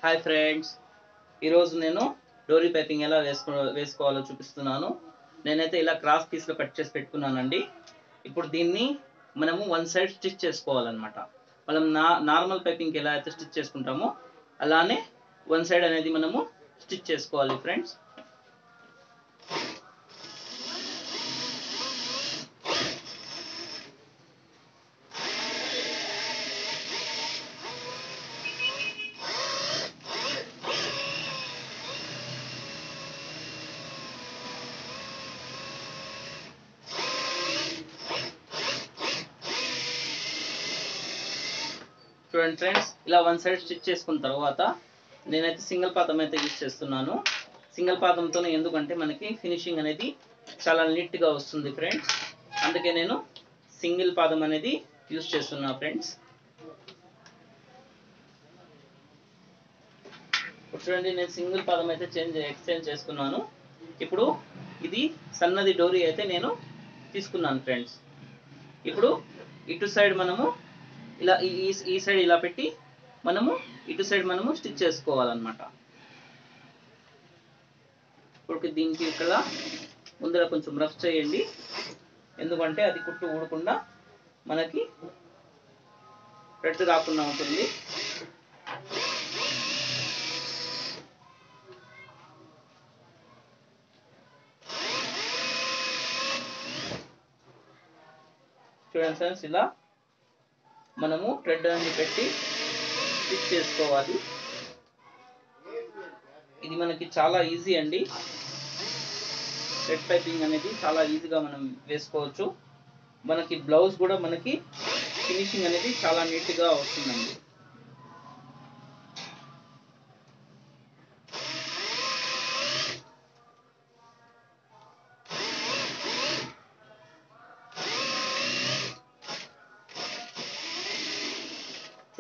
Hi friends, ఈరోజు నేను డోరీ పైపింగ్ ఎలా వేసుకోవాలో చూపిస్తున్నాను. నేనైతే ఇలా క్రాస్ పీస్లో కట్ చేసి పెట్టుకున్నానండి. ఇప్పుడు దీన్ని మనము వన్ సైడ్ స్టిచ్ చేసుకోవాలన్నమాట. మనం నార్మల్ పైపింగ్కి ఎలా అయితే స్టిచ్ చేసుకుంటామో అలానే వన్ సైడ్ అనేది మనము స్టిచ్ చేసుకోవాలి ఫ్రెండ్స్. చూడండి ఫ్రెండ్స్, ఇలా వన్ సైడ్ స్టిచ్ చేసుకున్న తర్వాత నేనైతే సింగిల్ పాదం అయితే యూజ్ చేస్తున్నాను. సింగిల్ పాదంతోనే, ఎందుకంటే మనకి ఫినిషింగ్ అనేది చాలా నీట్గా వస్తుంది ఫ్రెండ్స్. అందుకే నేను సింగిల్ పాదం అనేది యూజ్ చేస్తున్నా ఫ్రెండ్స్. ఇప్పుడు చూడండి, నేను సింగిల్ పాదం అయితే ఎక్స్చేంజ్ చేసుకున్నాను. ఇప్పుడు ఇది సన్నది డోరీ అయితే నేను తీసుకున్నాను ఫ్రెండ్స్. ఇప్పుడు ఇటు సైడ్ మనము ఇలా ఈ సైడ్ ఇలా పెట్టి మనము ఇటు సైడ్ మనము స్టిచ్ చేసుకోవాలన్నమాట. ఇప్పుడు దీనికి ఇక్కడ ముందర కొంచెం రఫ్ చేయండి, ఎందుకంటే అది కుట్టు ఊడకుండా మనకి రెడ్ రాకుండా ఉంటుంది. చూడండి ఫ్రెండ్స్, ఇలా మనము థ్రెడ్ అనేది పెట్టి స్టిచ్ చేసుకోవాలి. ఇది మనకి చాలా ఈజీ అండి. థ్రెడ్ పైపింగ్ అనేది చాలా ఈజీగా మనం వేసుకోవచ్చు. మనకి బ్లౌజ్ కూడా మనకి ఫినిషింగ్ అనేది చాలా నీట్గా వస్తుందండి.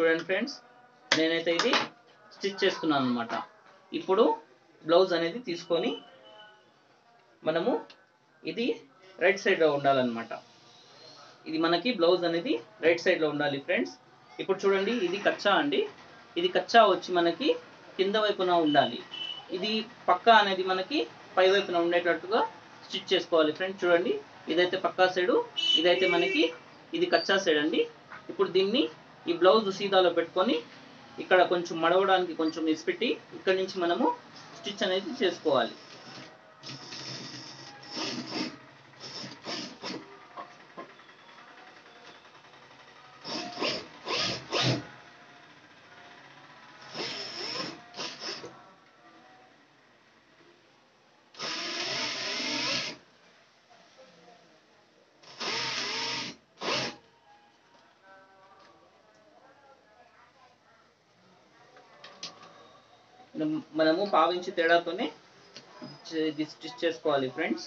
చూడండి ఫ్రెండ్స్, నేనైతే ఇది స్టిచ్ చేస్తున్నాను అనమాట. ఇప్పుడు బ్లౌజ్ అనేది తీసుకొని మనము ఇది రైట్ సైడ్లో ఉండాలన్నమాట. ఇది మనకి బ్లౌజ్ అనేది రైట్ సైడ్లో ఉండాలి ఫ్రెండ్స్. ఇప్పుడు చూడండి, ఇది కచ్చా అండి. ఇది కచ్చా వచ్చి మనకి కింద వైపున ఉండాలి. ఇది పక్కా అనేది మనకి పై వైపున ఉండేటట్టుగా స్టిచ్ చేసుకోవాలి ఫ్రెండ్స్. చూడండి, ఇదైతే పక్కా సైడు, ఇదైతే మనకి ఇది కచ్చా సైడ్ అండి. ఇప్పుడు దీన్ని ఈ బ్లౌజ్ సీదాలో పెట్టుకొని ఇక్కడ కొంచెం మడవడానికి కొంచెం ఇసిపెట్టి ఇక్కడ నుంచి మనము స్టిచ్ అనేది చేసుకోవాలి. మనము పావించి తేడాతోనే ఇది స్టిచ్ చేసుకోవాలి ఫ్రెండ్స్.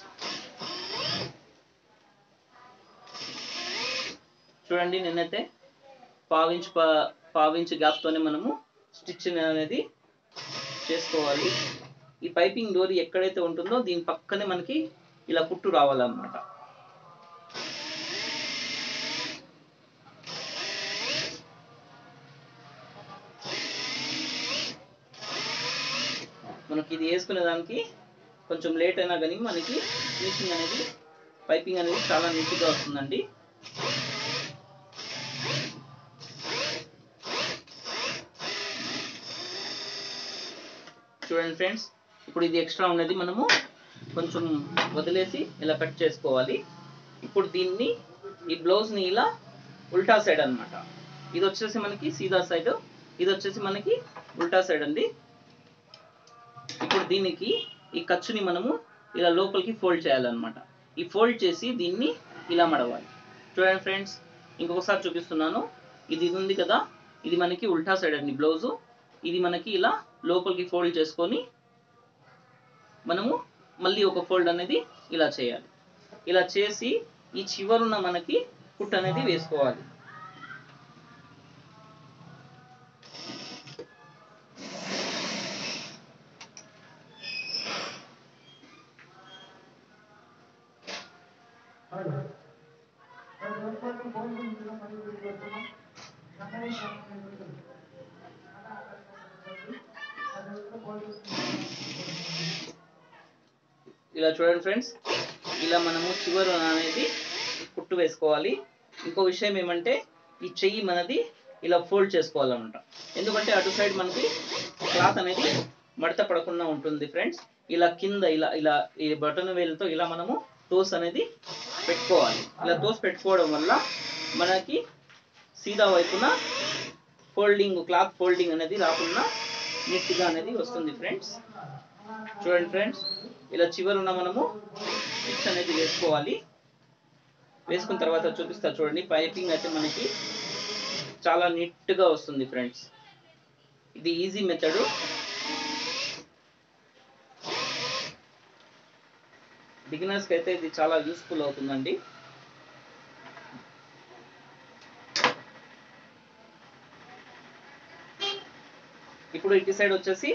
చూడండి, నేనైతే పావించి గ్యాప్తోనే మనము స్టిచ్ అనేది చేసుకోవాలి. ఈ పైపింగ్ డోరీ ఎక్కడైతే ఉంటుందో దీని పక్కనే మనకి ఇలా కుట్టు రావాలన్నమాట. మనకి ఇది వేసుకునే దానికి కొంచెం లేట్ అయినా కానీ మనకి ఫినిషింగ్ అనేది పైపింగ్ అనేది చాలా నీట్గా వస్తుందండి. చూడండి ఫ్రెండ్స్, ఇప్పుడు ఇది ఎక్స్ట్రా ఉన్నది మనము కొంచెం వదిలేసి ఇలా కట్ చేసుకోవాలి. ఇప్పుడు దీన్ని ఈ బ్లౌజ్ని ఇలా ఉల్టా సైడ్ అనమాట. ఇది వచ్చేసి మనకి సీదా సైడ్, ఇది వచ్చేసి మనకి ఉల్టా సైడ్ అండి. ఇప్పుడు దీనికి ఈ ఖర్చుని మనము ఇలా లోపలికి ఫోల్డ్ చేయాలన్నమాట. ఈ ఫోల్డ్ చేసి దీన్ని ఇలా మడవాలి. చూడండి ఫ్రెండ్స్, ఇంకొకసారి చూపిస్తున్నాను. ఇది ఉంది కదా, ఇది మనకి ఉల్టా సైడ్ అండి బ్లౌజు. ఇది మనకి ఇలా లోపలికి ఫోల్డ్ చేసుకొని మనము మళ్ళీ ఒక ఫోల్డ్ అనేది ఇలా చేయాలి. ఇలా చేసి ఈ చివరున్న మనకి కుట్ అనేది వేసుకోవాలి. ఇలా చూడండి ఫ్రెండ్స్, ఇలా మనము చివర అనేది కుట్టు వేసుకోవాలి. ఇంకో విషయం ఏమంటే ఈ చెయ్యి మనది ఇలా ఫోల్డ్ చేసుకోవాలన్నమాట. ఎందుకంటే అటు సైడ్ మనకి క్లాత్ అనేది మడత పడకుండా ఉంటుంది ఫ్రెండ్స్. ఇలా కింద ఇలా ఇలా ఈ బటన్ వేలుతో ఇలా మనము టోస్ అనేది పెట్టుకోవాలి. ఇలా టోస్ పెట్టుకోవడం వల్ల మనకి సీదా వైపున ఫోల్డింగ్ క్లాత్ ఫోల్డింగ్ అనేది రాకుండా నీట్గా అనేది వస్తుంది ఫ్రెండ్స్. చూడండి ఫ్రెండ్స్, ఇలా చివరున మనము స్టిచ్ అనేది వేసుకోవాలి. వేసుకున్న తర్వాత చూపిస్తా చూడండి. పైపింగ్ అయితే మనకి చాలా నీట్గా వస్తుంది ఫ్రెండ్స్. ఇది ఈజీ మెథడ్. బిగినర్స్కి అయితే ఇది చాలా యూస్ఫుల్ అవుతుందండి. ఇప్పుడు ఇటు సైడ్ వచ్చేసి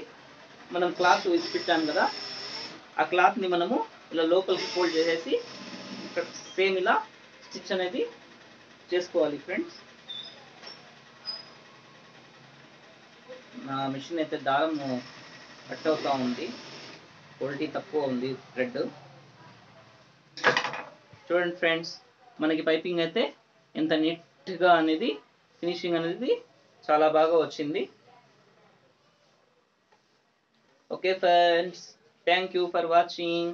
మనం క్లాత్ వేసి పెట్టాం కదా, ఆ క్లాత్ని మనము ఇలా లోపలికి ఫోల్డ్ చేసేసి ఇక్కడ సేమ్ ఇలా స్టిచ్ అనేది చేసుకోవాలి ఫ్రెండ్స్. నా మిషన్ అయితే దారం కట్ అవుతూ ఉంది, క్వాలిటీ తక్కువ ఉంది థ్రెడ్. చూడండి ఫ్రెండ్స్, మనకి పైపింగ్ అయితే ఎంత నీట్గా అనేది ఫినిషింగ్ అనేది చాలా బాగా వచ్చింది. Okay friends, thank you for watching.